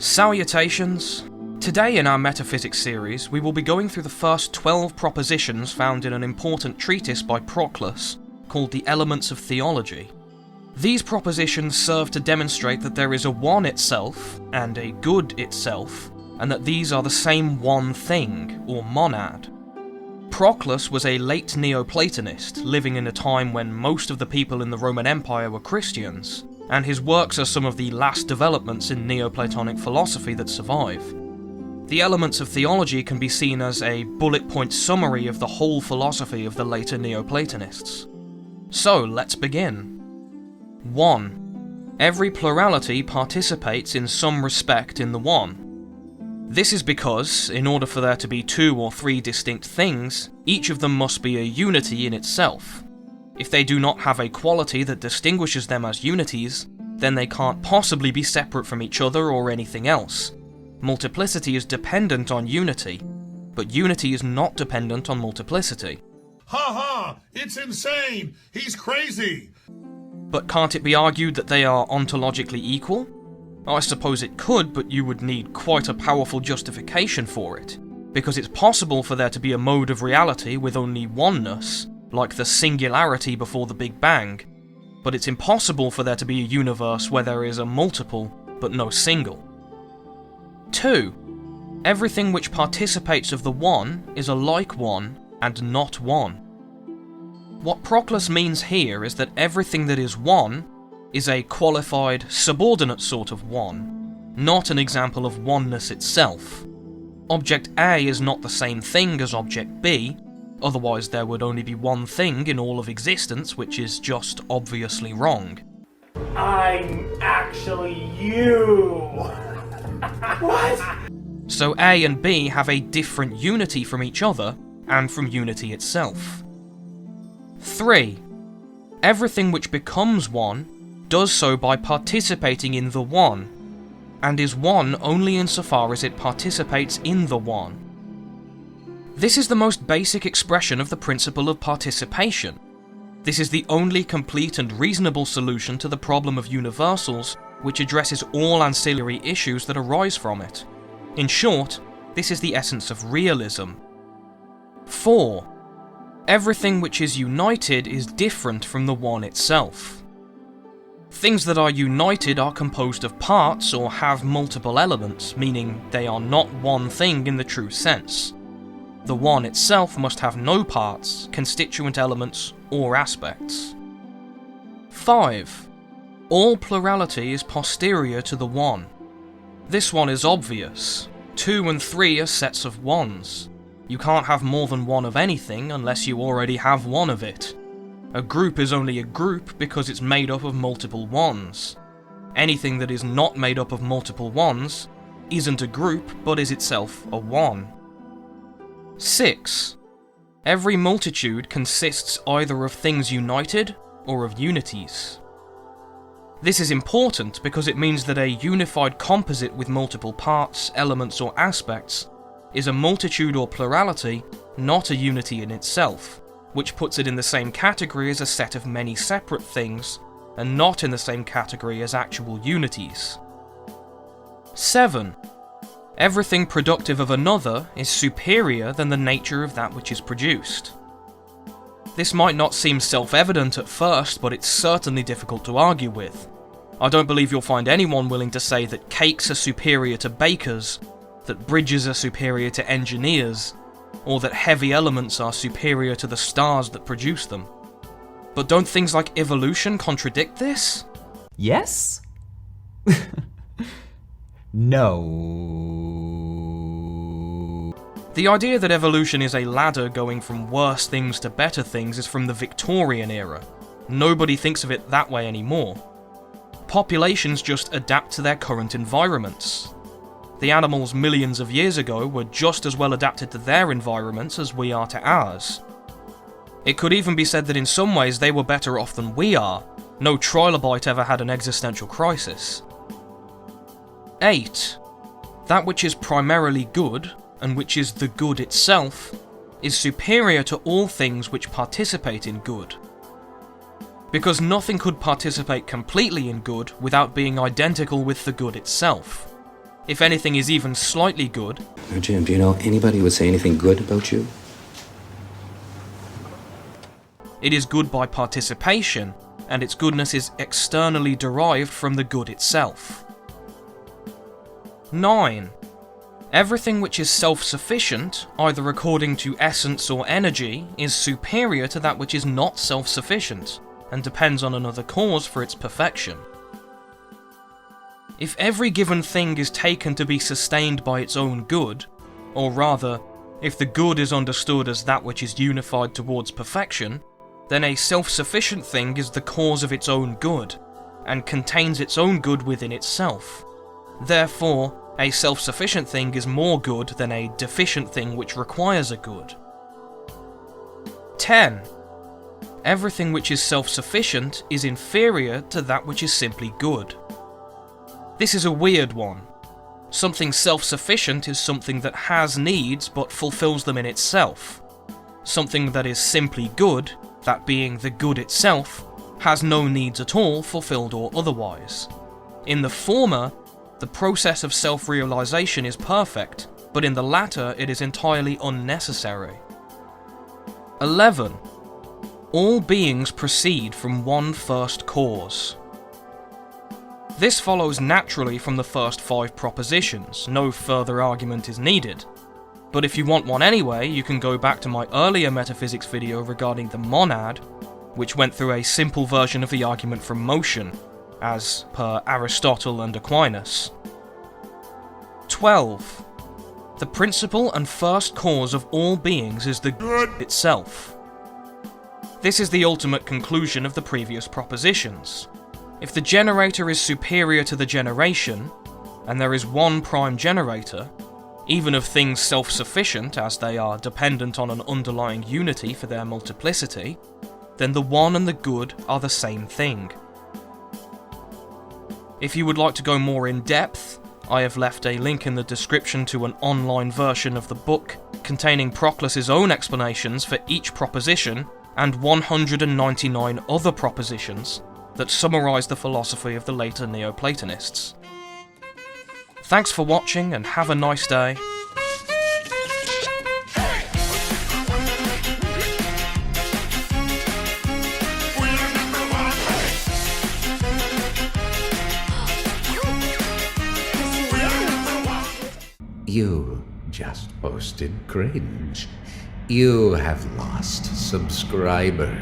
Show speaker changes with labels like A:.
A: Salutations! Today in our Metaphysics series, we will be going through the first 12 propositions found in an important treatise by Proclus called The Elements of Theology. These propositions serve to demonstrate that there is a one itself and a good itself, and that these are the same one thing, or monad. Proclus was a late Neoplatonist, living in a time when most of the people in the Roman Empire were Christians, and his works are some of the last developments in Neoplatonic philosophy that survive. The Elements of Theology can be seen as a bullet-point summary of the whole philosophy of the later Neoplatonists. So, let's begin. 1. Every plurality participates in some respect in the one. This is because, in order for there to be two or three distinct things, each of them must be a unity in itself. If they do not have a quality that distinguishes them as unities, then they can't possibly be separate from each other or anything else. Multiplicity is dependent on unity, but unity is not dependent on multiplicity.
B: Ha ha! It's insane! He's crazy!
A: But can't it be argued that they are ontologically equal? I suppose it could, but you would need quite a powerful justification for it, because it's possible for there to be a mode of reality with only oneness, like the singularity before the Big Bang, but it's impossible for there to be a universe where there is a multiple, but no single. 2. Everything which participates of the one is a like one, and not one. What Proclus means here is that everything that is one is a qualified, subordinate sort of one, not an example of oneness itself. Object A is not the same thing as object B, otherwise there would only be one thing in all of existence, which is just obviously wrong.
C: I'm actually you! What?
A: So A and B have a different unity from each other, and from unity itself. 3. Everything which becomes one does so by participating in the one, and is one only insofar as it participates in the one. This is the most basic expression of the principle of participation. This is the only complete and reasonable solution to the problem of universals, which addresses all ancillary issues that arise from it. In short, this is the essence of realism. 4. Everything which is united is different from the one itself. Things that are united are composed of parts or have multiple elements, meaning they are not one thing in the true sense. The one itself must have no parts, constituent elements, or aspects. 5. All plurality is posterior to the one. This one is obvious. 2 and 3 are sets of ones. You can't have more than one of anything unless you already have one of it. A group is only a group because it's made up of multiple ones. Anything that is not made up of multiple ones isn't a group but is itself a one. 6. Every multitude consists either of things united or of unities. This is important because it means that a unified composite with multiple parts, elements, or aspects is a multitude or plurality, not a unity in itself, which puts it in the same category as a set of many separate things, and not in the same category as actual unities. 7. Everything productive of another is superior than the nature of that which is produced. This might not seem self-evident at first, but it's certainly difficult to argue with. I don't believe you'll find anyone willing to say that cakes are superior to bakers, that bridges are superior to engineers, or that heavy elements are superior to the stars that produce them. But don't things like evolution contradict this?
D: Yes? No.
A: The idea that evolution is a ladder going from worse things to better things is from the Victorian era. Nobody thinks of it that way anymore. Populations just adapt to their current environments. The animals millions of years ago were just as well adapted to their environments as we are to ours. It could even be said that in some ways they were better off than we are. No trilobite ever had an existential crisis. 8. That which is primarily good, and which is the good itself, is superior to all things which participate in good. Because nothing could participate completely in good without being identical with the good itself. if anything is even slightly good,
E: Now, Jim, do you know anybody who would say anything good about you?
A: it is good by participation, and its goodness is externally derived from the good itself. 9. Everything which is self-sufficient, either according to essence or energy, is superior to that which is not self-sufficient, and depends on another cause for its perfection. If every given thing is taken to be sustained by its own good, or rather, if the good is understood as that which is unified towards perfection, then a self-sufficient thing is the cause of its own good, and contains its own good within itself. Therefore, a self-sufficient thing is more good than a deficient thing which requires a good. 10. Everything which is self-sufficient is inferior to that which is simply good. This is a weird one. Something self-sufficient is something that has needs but fulfills them in itself. Something that is simply good, that being the good itself, has no needs at all, fulfilled or otherwise. In the former, the process of self-realization is perfect, but in the latter it is entirely unnecessary. 11. All beings proceed from one first cause. This follows naturally from the first 5 propositions, no further argument is needed. But if you want one anyway, you can go back to my earlier metaphysics video regarding the monad, which went through a simple version of the argument from motion, as per Aristotle and Aquinas. 12. The principle and first cause of all beings is the good itself. This is the ultimate conclusion of the previous propositions. If the generator is superior to the generation, and there is one prime generator, even of things self-sufficient as they are dependent on an underlying unity for their multiplicity, then the one and the good are the same thing. If you would like to go more in depth, I have left a link in the description to an online version of the book containing Proclus's own explanations for each proposition and 199 other propositions that summarise the philosophy of the later Neoplatonists. Thanks for watching and have a nice day.
F: You just posted Cringe. You have lost subscriber.